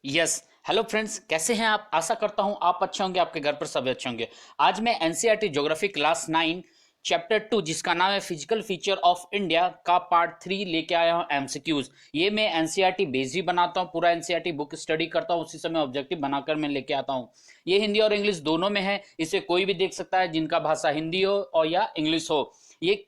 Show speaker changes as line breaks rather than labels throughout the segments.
Yes. Hello friends, कैसे हैं आप? आशा करता हूं आप अच्छे होंगे, आपके घर पर सभी अच्छे होंगे। आज मैं एनसीईआरटी ज्योग्राफी क्लास 9 चैप्टर 2 जिसका नाम है फिजिकल फीचर ऑफ इंडिया का पार्ट 3 लेके आया हूं एमसीक्यूज। ये मैं एनसीईआरटी बेस भी बनाता हूं, पूरा एनसीईआरटी बुक स्टडी करता हूं, उसी समय ऑब्जेक्टिव बनाकर मैं लेके आता हूं। ये हिंदी और इंग्लिश दोनों में है, इसे कोई भी देख सकता है जिनका भाषा हिंदी हो और या इंग्लिश हो। ये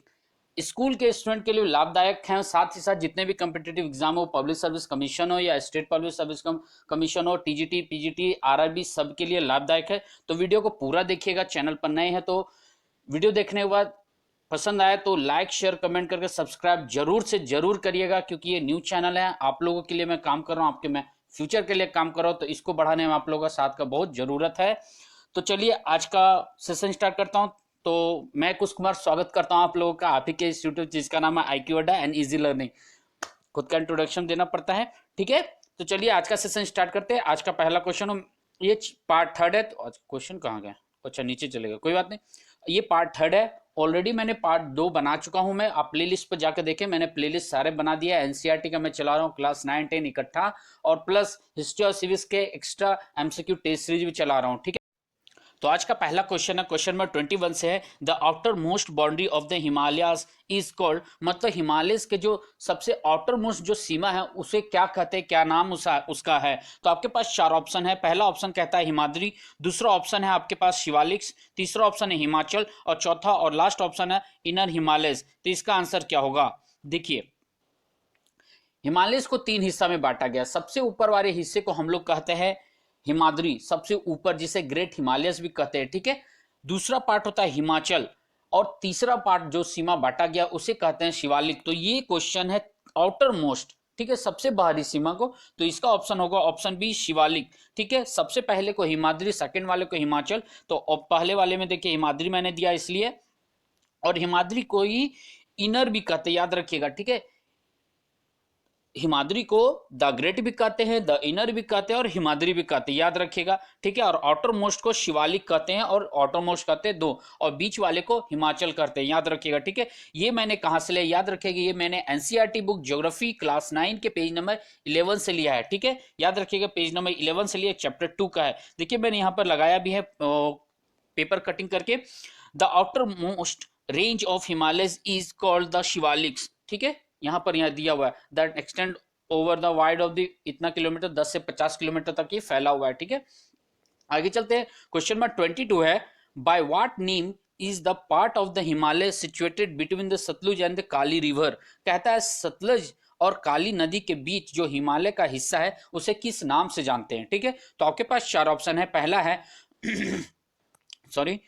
स्कूल के स्टूडेंट के लिए लाभदायक हैं, साथ ही साथ जितने भी कम्पिटेटिव एग्जाम हो, पब्लिक सर्विस कमीशन हो या स्टेट पब्लिक सर्विस कमीशन हो, टीजीटी पीजीटी आरआरबी, सबके लिए लाभदायक है। तो वीडियो को पूरा देखिएगा। चैनल पर नए हैं तो वीडियो देखने के बाद पसंद आए तो लाइक शेयर कमेंट करके सब्सक्राइब जरूर से जरूर करिएगा, क्योंकि ये न्यू चैनल है, आप लोगों के लिए मैं काम कर रहा हूँ, आपके मैं फ्यूचर के लिए काम कर रहा हूँ, तो इसको बढ़ाने में आप लोगों का साथ का बहुत जरूरत है। तो चलिए आज का सेशन स्टार्ट करता हूँ। तो मैं कुश कुमार स्वागत करता हूँ आप लोगों का आप ही के इंस्टीट्यूट जिसका नाम है IQ अड्डा एंड इजी लर्निंग। खुद का इंट्रोडक्शन देना पड़ता है, ठीक है। तो चलिए आज का सेशन स्टार्ट करते हैं। आज का पहला क्वेश्चन, ये पार्ट थर्ड है। तो क्वेश्चन कहाँ गया? अच्छा, नीचे चलेगा, कोई बात नहीं। ये पार्ट थर्ड है। ऑलरेडी मैंने पार्ट 2 बना चुका हूं। मैं आप प्लेलिस्ट पर जाकर देखें, मैंने प्लेलिस्ट सारे बना दिया। एनसीईआरटी का मैं चला रहा हूँ क्लास 9 10 इकट्ठा, और प्लस हिस्ट्री और सिविक्स के एक्स्ट्रा एमसीक्यू टेस्ट सीरीज भी चला रहा हूँ, ठीक है। तो आज का पहला क्वेश्चन है, क्वेश्चन नंबर 21 से है, the outer most boundary of the Himalayas is called, मतलब हिमालय के जो सबसे आउटर मोस्ट जो सीमा है उसे क्या कहते हैं, क्या नाम उसका है। तो आपके पास चार ऑप्शन है। पहला ऑप्शन कहता है हिमाद्री, दूसरा ऑप्शन है आपके पास शिवालिक्स, तीसरा ऑप्शन है हिमाचल, और चौथा और लास्ट ऑप्शन है इनर हिमालयस। तो इसका आंसर क्या होगा? देखिए, हिमालय को तीन हिस्सा में बांटा गया। सबसे ऊपर वाले हिस्से को हम लोग कहते हैं हिमाद्री, सबसे ऊपर, जिसे ग्रेट हिमालयस भी कहते हैं, ठीक है। दूसरा पार्ट होता है हिमाचल, और तीसरा पार्ट जो सीमा बांटा गया उसे कहते हैं शिवालिक। तो ये क्वेश्चन है आउटर मोस्ट, ठीक है, सबसे बाहरी सीमा को। तो इसका ऑप्शन होगा ऑप्शन बी शिवालिक, ठीक है। सबसे पहले को हिमाद्री, सेकंड वाले को हिमाचल। तो पहले वाले में देखिए हिमाद्री मैंने दिया इसलिए, और हिमाद्री को ही इनर भी कहते हैं, याद रखिएगा, ठीक है। हिमाद्री को द ग्रेट भी कहते हैं, द इनर भी कहते हैं, और हिमाद्री भी कहते हैं, याद रखिएगा, ठीक है। और आउटर मोस्ट को शिवालिक कहते हैं, और आउटर मोस्ट कहते हैं दो, और बीच वाले को हिमाचल कहते हैं, याद रखिएगा, ठीक है। ये मैंने कहां से लिया, याद रखिएगा, ये मैंने एनसीईआरटी बुक ज्योग्राफी क्लास 9 के पेज नंबर 11 से लिया है, ठीक है। याद रखिएगा, पेज नंबर 11 से लिया, चैप्टर 2 का है। देखिए मैंने यहाँ पर लगाया भी है पेपर कटिंग करके, the outer most range of Himalaya is called the Shivaliks, ठीक है। यहाँ पर यहाँ दिया हुआ है, that extend over the wide of the इतना किलोमीटर, 10 से 50 किलोमीटर तक ये फैला हुआ है, ठीक है। आगे चलते हैं, क्वेश्चन नंबर 22 है, by what name is the part of the Himalaya situated between the Sutlej and the Kali river. कहता है सतलुज और काली नदी के बीच जो हिमालय का हिस्सा है उसे किस नाम से जानते हैं, ठीक है। तो आपके पास चार ऑप्शन है। पहला है सॉरी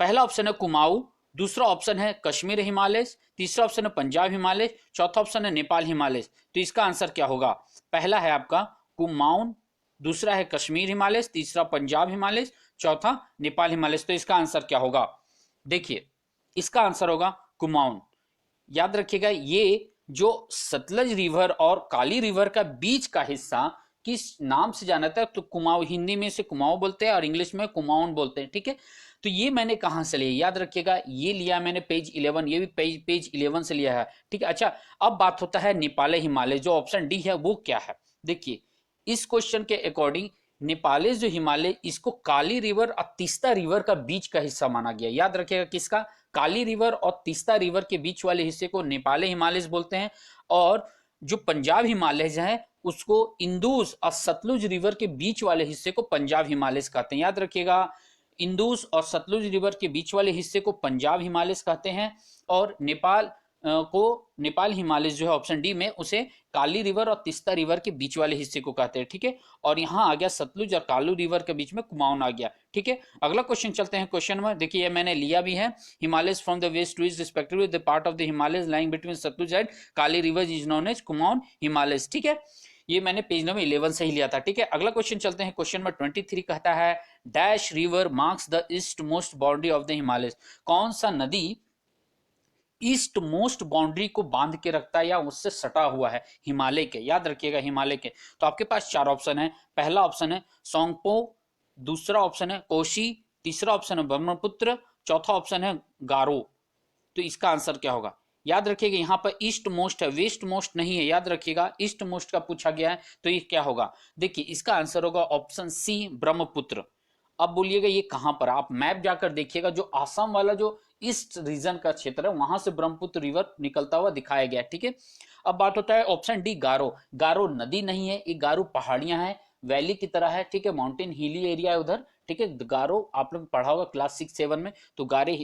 पहला ऑप्शन है कुमाऊं, दूसरा ऑप्शन है कश्मीर हिमालय, तीसरा ऑप्शन है पंजाब हिमालय, चौथा ऑप्शन है नेपाल हिमालय। तो इसका आंसर क्या होगा? पहला है आपका कुमाऊन, दूसरा है कश्मीर हिमालय, तीसरा पंजाब हिमालय, चौथा नेपाल हिमालय। तो इसका आंसर क्या होगा? देखिए, इसका आंसर होगा कुमाऊन। याद रखिएगा, ये जो सतलज रिवर और काली रिवर का बीच का हिस्सा किस नाम से जाना था? तो कुमाऊं, हिंदी में से कुमाऊं बोलते हैं और इंग्लिश में कुमाऊन बोलते हैं, ठीक है। तो ये मैंने कहां से लिया, याद रखिएगा, ये लिया मैंने पेज 11, ये भी पेज 11 से लिया है, ठीक है। अच्छा, अब बात होता है नेपाल हिमालय, जो ऑप्शन डी है वो क्या है। देखिए, इस क्वेश्चन के अकॉर्डिंग नेपाल जो हिमालय, इसको काली रिवर और तीस्ता रिवर का बीच का हिस्सा माना गया। याद रखिएगा, किसका? काली रिवर और तीस्ता रिवर के बीच वाले हिस्से को नेपाल हिमालय बोलते हैं, और जो पंजाब हिमालय है उसको इंदुस और सतलुज रिवर के बीच वाले हिस्से को पंजाब हिमालय कहते हैं। याद रखिएगा, इंदुस और सतलुज रिवर के बीच वाले हिस्से को पंजाब हिमालय कहते हैं, और नेपाल को नेपाल हिमालय जो है ऑप्शन डी में, उसे काली रिवर और तीस्ता रिवर के बीच वाले हिस्से को कहते हैं, ठीक है। और यहाँ आ गया सतलुज और कालू रिवर के बीच में कुमाऊन आ गया, ठीक है। अगला क्वेश्चन चलते हैं। क्वेश्चन नंबर देखिए, ये मैंने लिया भी है, Himalaya from the west to east respectively the part of the Himalaya lying between Sutlej and Kali river is known as Kumaon Himalaya, ठीक है। ये मैंने पेज नंबर 11 से ही लिया था, ठीक है। अगला क्वेश्चन चलते हैं। क्वेश्चन नंबर 23 कहता है, dash river marks the east most boundary of the Himalaya. कौन सा नदी ईस्ट मोस्ट बाउंड्री को बांध के रखता है या उससे सटा हुआ है हिमालय के? याद रखिएगा, हिमालय के। तो आपके पास चार ऑप्शन है। पहला ऑप्शन है सोंगपो, दूसरा ऑप्शन है कोशी, तीसरा ऑप्शन है ब्रह्मपुत्र, चौथा ऑप्शन है गारो। तो इसका आंसर क्या होगा? याद रखिएगा यहाँ पर ईस्ट मोस्ट है, वेस्ट मोस्ट नहीं है, याद रखिएगा ईस्ट मोस्ट का पूछा गया है, तो ये क्या होगा? देखिए इसका आंसर होगा ऑप्शन सी ब्रह्मपुत्र। अब बोलिएगा ये कहां पर, आप मैप जाकर देखिएगा, जो आसाम वाला जो ईस्ट रीजन का क्षेत्र है वहां से ब्रह्मपुत्र रिवर निकलता हुआ दिखाया गया है, ठीक है। अब बात होता है ऑप्शन डी गारो। गारो नदी नहीं है, ये गारो पहाड़ियां हैं, वैली की तरह है, ठीक है, माउंटेन हिली एरिया है उधर, ठीक है। गारो आप लोग पढ़ा होगा क्लास 6-7 में, तो गारे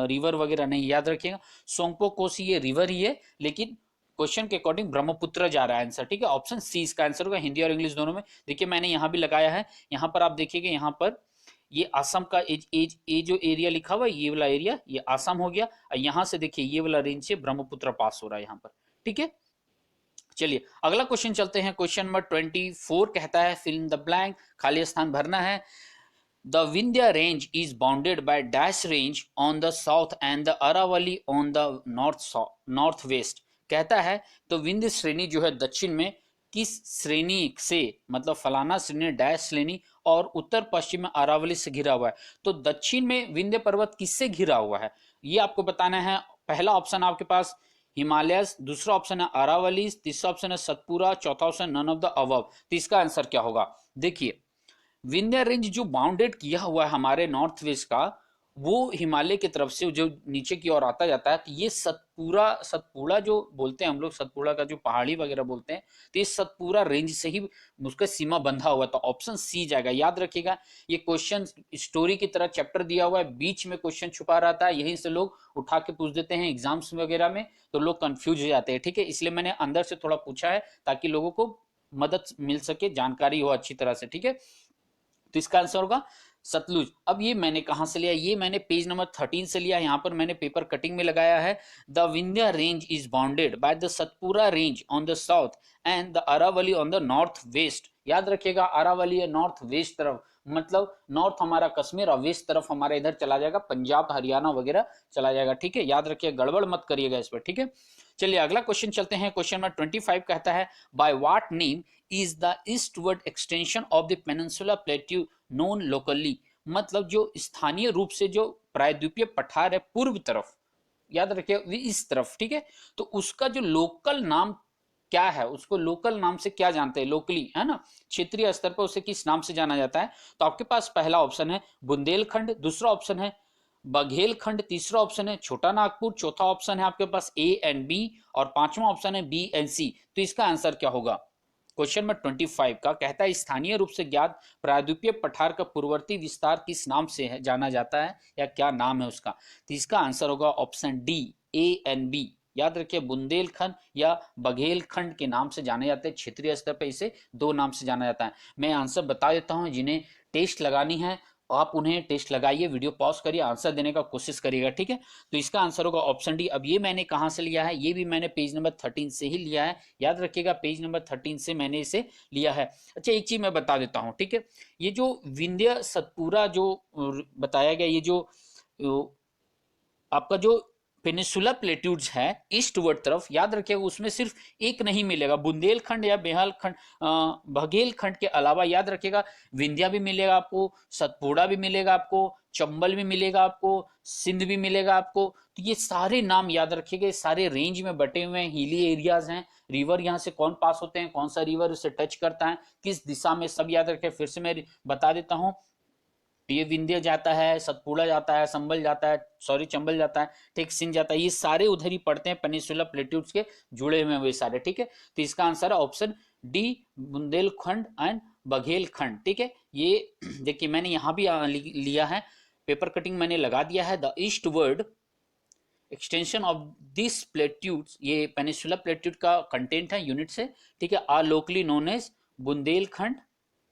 रिवर वगैरह नहीं, याद रखिएगा। सोंगपो कोसी ये रिवर ही है, लेकिन क्वेश्चन के अकॉर्डिंग ब्रह्मपुत्र जा रहा है आंसर, ठीक है। ऑप्शन सी इसका आंसर होगा, हिंदी और इंग्लिश दोनों में। देखिए मैंने यहाँ भी लगाया है, यहाँ पर आप देखिएगा, यहाँ पर ये असम का ये जो एरिया लिखा हुआ है, ये वाला एरिया ये असम हो गया, और यहां से देखिए ये वाला रेंज से ब्रह्मपुत्र पास हो रहा है यहाँ पर, ठीक है। चलिए अगला क्वेश्चन चलते हैं, क्वेश्चन नंबर 24 कहता है फिल इन द ब्लैंक, खाली स्थान भरना है। The Vindhya range is bounded by dash range on the south and the Aravalli on the north west. कहता है तो विंध्य श्रेणी जो है दक्षिण में किस श्रेणी से, मतलब फलाना श्रेणी डैश श्रेणी, और उत्तर पश्चिम में अरावली से घिरा हुआ है। तो दक्षिण में विंध्य पर्वत किससे घिरा हुआ है, ये आपको बताना है। पहला ऑप्शन आपके पास हिमालय, दूसरा ऑप्शन है अरावली, तीसरा ऑप्शन है सतपुरा, चौथा option none of the above. तो इसका आंसर क्या होगा? देखिए विंध्या रेंज जो बाउंडेड किया हुआ है हमारे नॉर्थ वेस्ट का, वो हिमालय की तरफ से जो नीचे की ओर आता जाता है, तो ये सतपुड़ा जो बोलते हैं हम लोग, सतपुड़ा का जो पहाड़ी वगैरह बोलते हैं, तो ये सतपुड़ा रेंज से ही उसका सीमा बंधा हुआ है, तो ऑप्शन सी जाएगा। याद रखिएगा ये क्वेश्चन स्टोरी की तरह चैप्टर दिया हुआ है, बीच में क्वेश्चन छुपा रहता है, यहीं से लोग उठा के पूछ देते हैं एग्जाम्स वगैरह में, तो लोग कंफ्यूज हो जाते हैं, ठीक है। इसलिए मैंने अंदर से थोड़ा पूछा है ताकि लोगों को मदद मिल सके, जानकारी हो अच्छी तरह से, ठीक है। तो इसका आंसर होगा सतलुज। अब ये मैंने कहां से लिया, ये मैंने पेज नंबर 13 से लिया, यहां पर मैंने पेपर कटिंग में लगाया है। The Vindhya range is bounded by the Satpura range on the south and the Aravalli on the north west. याद रखिएगा अरावली है नॉर्थ वेस्ट तरफ, मतलब नॉर्थ हमारा कश्मीर और वेस्ट तरफ हमारा इधर चला जाएगा, पंजाब हरियाणा वगैरह चला जाएगा, ठीक है। याद रखिएगा, गड़बड़ मत करिएगा इस पर, ठीक है। चलिए अगला क्वेश्चन चलते हैं, क्वेश्चन नंबर 25 कहता है by what name is the eastward extension of the peninsula plateau known locally. मतलब जो स्थानीय रूप से जो प्रायद्वीपीय पठार है पूर्व तरफ, याद रखिए इस तरफ, ठीक है, तो उसका जो लोकल नाम क्या है, उसको लोकल नाम से क्या जानते हैं, लोकली, है ना, क्षेत्रीय स्तर पर उसे किस नाम से जाना जाता है। तो आपके पास पहला ऑप्शन है बुंदेलखंड, दूसरा ऑप्शन है बघेलखंड, तीसरा ऑप्शन है छोटा नागपुर, चौथा ऑप्शन है आपके पास ए एंड बी, और पांचवा ऑप्शन है बी एंड सी। तो इसका आंसर क्या होगा? क्वेश्चन नंबर 25 का कहता है स्थानीय रूप से ज्ञात प्रायद्वीपीय पठार का पूर्ववर्ती विस्तार किस नाम से है जाना जाता है, या क्या नाम है उसका? तो इसका आंसर होगा option D A and B. याद रखिए बुंदेलखंड या बघेलखंड के नाम से जाने जाते हैं, क्षेत्रीय स्तर पर इसे दो नाम से जाना जाता है। मैं आंसर बता देता हूं, जिन्हें टेस्ट लगानी है आप उन्हें टेस्ट लगाइए, वीडियो पॉज करिए, आंसर देने का कोशिश करिएगा, ठीक है। तो इसका आंसर होगा ऑप्शन डी। अब ये मैंने कहां से लिया है, ये भी मैंने पेज नंबर 13 से ही लिया है, याद रखिएगा पेज नंबर 13 से मैंने इसे लिया है। अच्छा एक चीज मैं बता देता हूं, ठीक है, ये जो विंध्य सतपुरा जो बताया गया, ये जो आपका जो पेनिसुला प्लेट्यूड्स है ईस्टवर्ड तरफ, याद रखिएगा उसमें सिर्फ एक नहीं मिलेगा, बुंदेलखंड या बेहालखंड बघेलखंड के अलावा याद रखिएगा विंध्या भी मिलेगा आपको, सतपुड़ा भी मिलेगा आपको, चंबल भी मिलेगा आपको, सिंध भी मिलेगा आपको। तो ये सारे नाम याद रखिएगा, ये सारे रेंज में बटे हुए हैं, हिली एरियाज हैं, रिवर यहाँ से कौन पास होते हैं, कौन सा रिवर उसे टच करता है, किस दिशा में, सब याद रखिए। फिर से मैं बता देता हूँ, ये विंध्य जाता है, सतपुड़ा जाता है, संबल जाता है, सॉरी चंबल जाता है, ठीक, सिंध जाता है, ये सारे उधर ही पड़ते हैं, पेनिसुला प्लेट्यूड्स के जुड़े हुए हुए सारे, ठीक है। तो इसका आंसर है option D Bundelkhand and Baghelkhand, ठीक है। ये देखिए मैंने यहाँ भी लिया है, पेपर कटिंग मैंने लगा दिया है। The eastward extension of this plateaus, ये पेनिसुला प्लेट्यूड का कंटेंट है यूनिट से, ठीक है, are locally known as Bundelkhand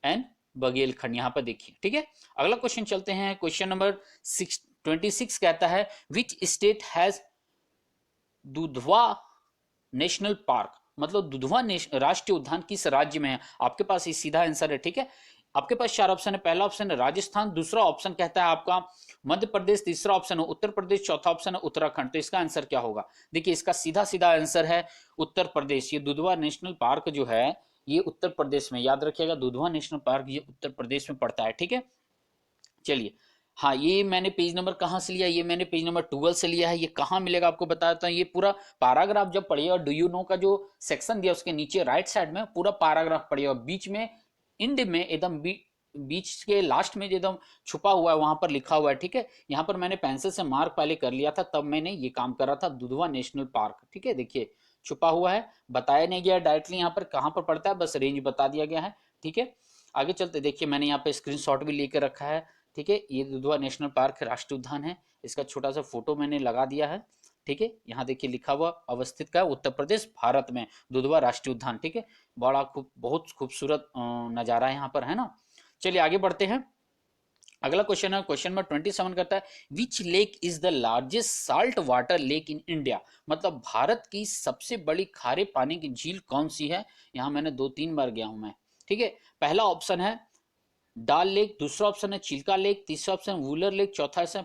and Baghelkhand, यहां पर देखिए, ठीक है। अगला क्वेश्चन चलते हैं, क्वेश्चन नंबर 26 कहता है which state has Dudhwa national park. मतलब दुधवा राष्ट्रीय उद्यान किस राज्य में है? आपके पास ये सीधा आंसर है, ठीक है। आपके पास चार ऑप्शन है, पहला ऑप्शन है राजस्थान, दूसरा ऑप्शन कहता है आपका मध्य प्रदेश, तीसरा ऑप्शन है उत्तर प्रदेश, चौथा ऑप्शन है उत्तराखंड। तो इसका आंसर क्या होगा? देखिए इसका सीधा सीधा आंसर है उत्तर प्रदेश। ये दुधवा नेशनल पार्क जो है ये उत्तर प्रदेश में, याद रखिएगा दुधवा नेशनल पार्क ये उत्तर प्रदेश में पड़ता है, ठीक है। चलिए हाँ, ये मैंने पेज नंबर कहाँ से लिया, ये मैंने पेज नंबर 12 से लिया है। ये कहाँ मिलेगा आपको बताता हूँ। ये पूरा पैराग्राफ जब पढ़िएगा, डू यू नो का जो सेक्शन दिया उसके नीचे राइट साइड में पूरा पैराग्राफ पढ़िएगा, बीच में इंड में एकदम बीच के लास्ट में जो एकदम छुपा हुआ है वहां पर लिखा हुआ है, ठीक है। यहाँ पर मैंने पेंसिल से मार्क पहले कर लिया था, तब मैंने ये काम करा था, दुधवा नेशनल पार्क, ठीक है। देखिए छुपा हुआ है, बताया नहीं गया डायरेक्टली यहाँ पर कहाँ पर पड़ता है, बस रेंज बता दिया गया है, ठीक है। आगे चलते, देखिए मैंने यहाँ पे स्क्रीनशॉट भी लेके रखा है, ठीक है। ये दुधवा नेशनल पार्क राष्ट्रीय उद्यान है, इसका छोटा सा फोटो मैंने लगा दिया है, ठीक है। यहाँ देखिए लिखा हुआ अवस्थित का उत्तर प्रदेश भारत में दुधवा राष्ट्रीय उद्यान, ठीक है। बड़ा बहुत खूबसूरत नज़ारा है यहाँ पर, है ना। चलिए आगे बढ़ते हैं। अगला क्वेश्चन है, क्वेश्चन नंबर 27 करता है, which lake is the largest salt water lake in India. मतलब भारत की सबसे बड़ी खारे पानी की झील कौन सी है। यहाँ मैंने 2-3 बार गया हूं मैं, ठीक है। पहला ऑप्शन है डाल लेक, दूसरा ऑप्शन है चिल्का लेक, तीसरा ऑप्शन वुलर लेक, चौथा ऑप्शन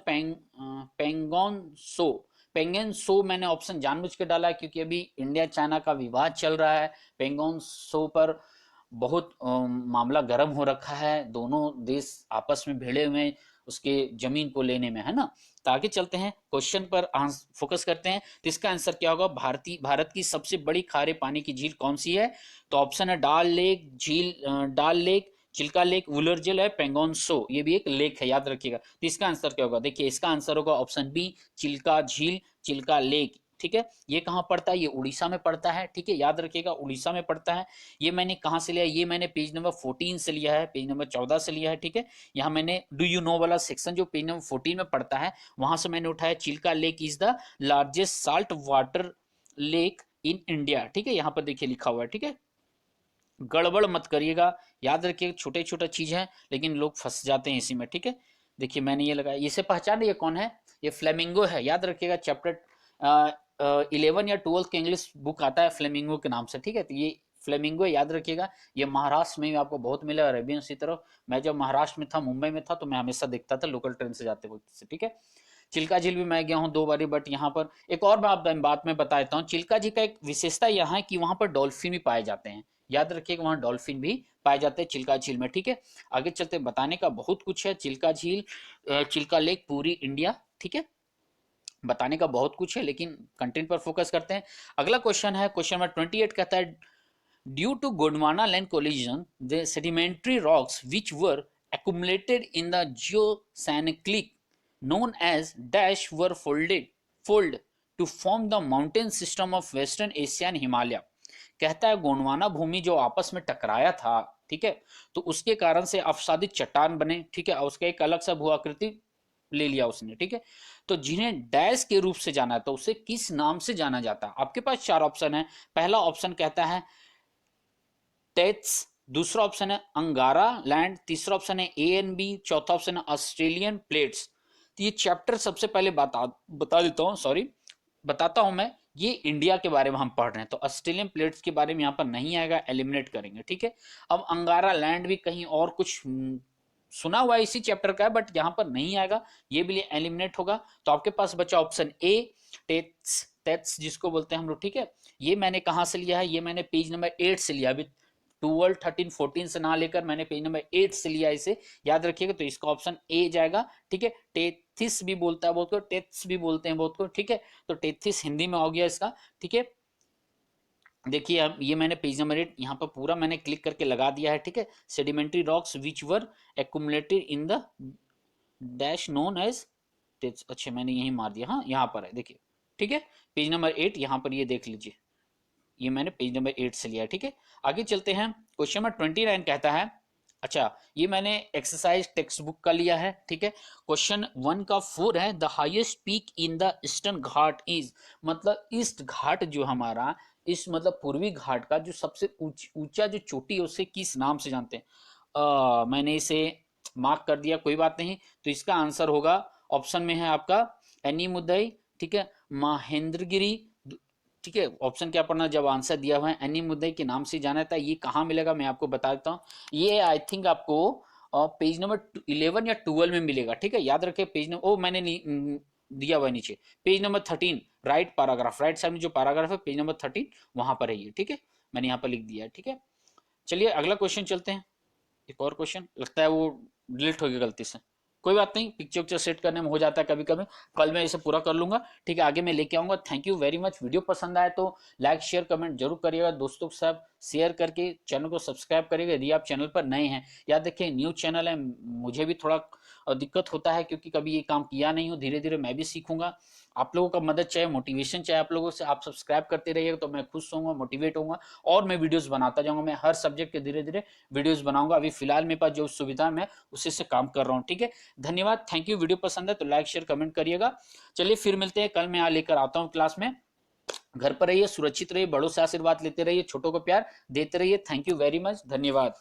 पेंगोन सो। पेंगोन सो मैंने ऑप्शन जानबूझ के डाला है क्योंकि अभी इंडिया चाइना का विवाद चल रहा है, पेंगोन सो पर बहुत मामला गर्म हो रखा है, दोनों देश आपस में भिड़े हुए हैं उसके जमीन को लेने में, है ना। तो आगे चलते हैं, क्वेश्चन पर फोकस करते हैं। तो इसका आंसर क्या होगा, भारत की सबसे बड़ी खारे पानी की झील कौन सी है। तो ऑप्शन है Dal lake, Dal lake, Chilika lake, Wular जेल है, पेंगोन सो, ये भी एक लेक है, याद रखिएगा। तो इसका आंसर क्या होगा, देखिए इसका आंसर होगा ऑप्शन बी, चिल्का झील, चिल्का लेक, ठीक है। ये कहाँ पड़ता है, ये उड़ीसा में पड़ता है, ठीक है, याद रखिएगा उड़ीसा में पड़ता है। ये मैंने कहाँ से लिया, ये मैंने पेज नंबर 14 से लिया है, पेज नंबर 14 से लिया है, ठीक है। यहाँ मैंने डू यू नो वाला सेक्शन जो पेज नंबर 14 में पड़ता है वहां से मैंने उठाया, Chilika lake is the largest salt water lake in India, ठीक है। यहाँ पर देखिए लिखा हुआ है, ठीक है। गड़बड़ मत करिएगा, याद रखिए छोटे छोटा चीज है लेकिन लोग फंस जाते हैं इसी में, ठीक है। देखिए मैंने ये लगाया, इसे पहचान ये कौन है, ये फ्लेमिंगो है, याद रखिएगा चैप्टर 11 या 12 के इंग्लिश बुक आता है फ्लेमिंगो के नाम से, ठीक है। तो ये फ्लेमिंगो याद रखिएगा, ये महाराष्ट्र में आपको बहुत मिला, अरेबियन सी तरह। मैं जब महाराष्ट्र में था, मुंबई में था, तो मैं हमेशा देखता था लोकल ट्रेन से जाते वक्त से, ठीक है। चिल्का झील भी मैं गया हूँ 2 बारी, बट यहाँ पर एक और बात मैं बता देता हूँ, चिल्का झील का एक विशेषता यहाँ है कि वहां पर डॉल्फिन भी पाए जाते हैं, याद रखिएगा वहां डॉल्फिन भी पाए जाते हैं चिल्का झील में, ठीक है। आगे चलते, बताने का बहुत कुछ है, चिल्का झील, चिल्का लेक पूरी इंडिया, ठीक है, बताने का बहुत कुछ है लेकिन कंटेंट पर फोकस करते हैं। अगला क्वेश्चन है, क्वेश्चन नंबर 28 कहता है, due to Gondwana land collision the sedimentary rocks which were accumulated in the geosanic known as dash were fold to form the mountain system of western asia and himalaya। कहता है गोंडवाना भूमि जो आपस में टकराया था, ठीक है, तो उसके कारण से अवसादित चट्टान बने, ठीक है, और उसका एक अलग सा भूआकृति ले लिया उसने, ठीक है। तो जिन्हें डैश के रूप से जाना है तो उसे किस नाम से जाना जाता है। आपके पास 4 ऑप्शन है। पहला ऑप्शन कहता है टेथ्स, दूसरा ऑप्शन है अंगारा लैंड, तीसरा ऑप्शन है ANB, चौथा ऑप्शन है ऑस्ट्रेलियन प्लेट्स। तो ये चैप्टर सबसे पहले बता देता हूँ, सॉरी बताता हूं मैं, ये इंडिया के बारे में हम पढ़ रहे हैं, तो ऑस्ट्रेलियन प्लेट्स के बारे में यहाँ पर नहीं आएगा, एलिमिनेट करेंगे, ठीक है। अब अंगारा लैंड भी कहीं और कुछ सुना हुआ इसी चैप्टर का है, बट यहाँ पर नहीं आएगा, ये भी एलिमिनेट होगा। तो आपके पास बचा ऑप्शन ए, टेथ्स, टेथ्स जिसको बोलते हैं हम लोग, ठीक है। ये मैंने कहाँ से लिया है, ये मैंने पेज नंबर 8 से लिया, अभी 12, 13, 14 से ना लेकर मैंने पेज नंबर 8 से लिया इसे, याद रखिएगा। तो इसका ऑप्शन ए जाएगा, ठीक है। टेथिस भी बोलता है बहुत को, टेथ्स भी बोलते हैं बहुत को, ठीक है। तो टेथिस हिंदी में हो गया इसका, ठीक है। देखिए अब ये मैंने पेज नंबर 8 यहाँ पर पूरा मैंने क्लिक करके लगा दिया है, ठीक है। Sedimentary rocks which were accumulated in the dash known as, अच्छा मैंने यही मार दिया, हाँ यहाँ पर है देखिए, ठीक है। पेज नंबर 8 यहाँ पर ये देख लीजिए, ये मैंने पेज नंबर 8 से लिया, ठीक है। आगे चलते हैं, क्वेश्चन नंबर 29 कहता है, अच्छा ये मैंने एक्सरसाइज टेक्स्ट बुक का लिया है, ठीक है। क्वेश्चन 1 का 4 है, the highest peak in the eastern Ghat is, मतलब ईस्ट घाट जो हमारा इस मतलब पूर्वी घाट का जो सबसे ऊंचा जो चोटी है उसे किस नाम से जानते हैं। मैंने इसे मार्क कर दिया, कोई बात नहीं। तो इसका आंसर होगा, ऑप्शन में है आपका एनी मुदई, ठीक है, महेंद्रगिरी, ठीक है। ऑप्शन क्या पढ़ना, जब आंसर दिया हुआ है एनी मुद्दे के नाम से जाना था। ये कहाँ मिलेगा मैं आपको बता देता हूँ, ये आई थिंक आपको पेज नंबर 11 या 12 में मिलेगा, ठीक है। याद रखे पेज नंबर, ओ मैंने दिया हुआ है नीचे, page number 13, right paragraph, right side में जो पैराग्राफ है पेज नंबर 13 वहां पर है ये, ठीक है, मैंने यहाँ पर लिख दिया है, ठीक है। चलिए अगला क्वेश्चन चलते हैं, एक और क्वेश्चन लगता है वो डिलीट हो गया गलती से। कोई बात नहीं, पिक्चर उक्चर सेट करने में हो जाता है कभी कभी, कल मैं इसे पूरा कर लूंगा। ठीक है, आगे मैं लेके आऊंगा। Thank you very much. Video पसंद आए तो लाइक शेयर कमेंट जरूर करिएगा, दोस्तों के साथ शेयर करके चैनल को सब्सक्राइब करिएगा यदि आप चैनल पर नए हैं। याद देखिए न्यू चैनल है, मुझे भी थोड़ा दिक्कत होता है क्योंकि कभी ये काम किया नहीं हूँ, धीरे धीरे मैं भी सीखूंगा। आप लोगों का मदद चाहिए, मोटिवेशन चाहिए आप लोगों से, आप सब्सक्राइब करते रहिएगा तो मैं खुश होऊंगा, मोटिवेट होऊंगा और मैं वीडियोस बनाता जाऊंगा। मैं हर सब्जेक्ट के धीरे धीरे वीडियोस बनाऊंगा। अभी फिलहाल मेरे पास जो सुविधा मैं उसी से काम कर रहा हूँ। ठीक है, धन्यवाद, थैंक यू। वीडियो पसंद है तो लाइक शेयर कमेंट करिएगा। चलिए फिर मिलते हैं, कल मैं यहाँ लेकर आता हूँ क्लास में। घर पर रहिए, सुरक्षित रहिए, बड़ों से आशीर्वाद लेते रहिए, छोटों को प्यार देते रहिए। थैंक यू वेरी मच, धन्यवाद।